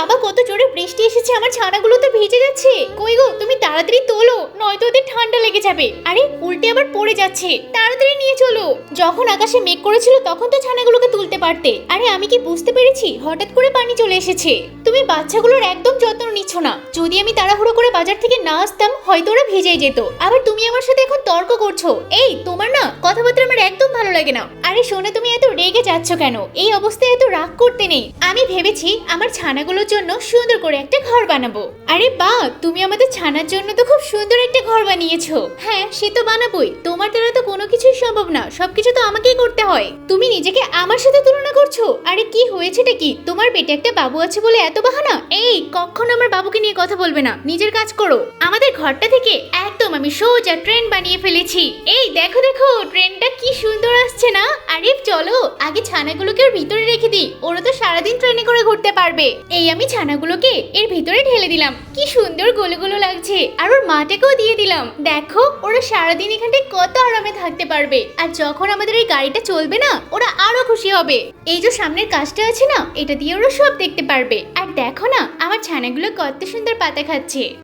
বাবা, কত জোরে বৃষ্টি এসেছে, আমার ছানাগুলো তো ভিজে যাচ্ছে। কই গো, তুমি তাড়াতাড়ি তোলো, নয়তো ওদের ঠান্ডা লেগে যাবে। আরে উল্টে আবার পড়ে যাচ্ছে, তাড়াতাড়ি নিয়ে চলো। যখন আকাশে মেঘ করেছিল তখন তো ছানাগুলোকে তুলতে পারতে। আরে আমি কি বুঝতে পেরেছি হঠাৎ করে পানি চলে এসেছে। তুমি বাচ্চাগুলোর একদম যত্ন নিচ্ছ না। যদি আমি তাড়াহুড়ো করে বাজার থেকে না আসতাম হয়তো ওরা ভিজেই যেত। আবার তুমি আমার সাথে এখন তর্ক করছো। এই তোমার না কথাবার্তা আমার একদম ভালো লাগে না। আরে শোনো, তুমি এত রেগে যাচ্ছ কেন? এই অবস্থায় এত রাগ করতে নেই। আমি ভেবেছি আমার ছানাগুলোর জন্য সুন্দর করে একটা ঘর বানাবো। আরে বাহ, তুমি আমাদের ছানার জন্য তো খুব সুন্দর একটা ঘর বানিয়েছো। হ্যাঁ, সে তো বানাবোই। তোমার দ্বারা তো কোনো কিছুই সম্ভব না, সবকিছু তো আমাকেই করতে হয়। তুমি নিজেকে আমার সাথে তুলনা করছো। আরে কি হয়েছেটা কি? তোমার পেটে একটা বাবু আছে বলে এত বাহানা? এই কখনো আমার বাবুকে নিয়ে কথা বলবে না, নিজের কাজ করো। আমাদের ঘরটা থেকে একদম আমি সোজা ট্রেন বানিয়ে ফেলেছি। এই দেখো দেখো, ট্রেনটা কি সুন্দর আসছে না? আরে চলো আগে ছানাগুলোকে ওর ভিতরে রেখে দিই, ওরা তো সারাদিন ট্রেনে করে ঘুরতে পারবে। এই আমি ছানাগুলোকে এর ভিতরে ঢেলে দিলাম, কি সুন্দর গোলো গোলো লাগছে। আর ওর মাটাকেও দিয়ে দিলাম। দেখো ওরা সারাদিন এখানটায় কত আরামে থাকতে পারবে। আর যখন আমাদের এই গাড়িটা চলবে না, ওরা আরো খুশি হবে। এই যে সামনের কাজটা আছে না, এটা দিয়ে ওরা সব দেখতে পারবে। আর দেখো না আমার ছানাগুলো কত সুন্দর পাতা খাচ্ছে।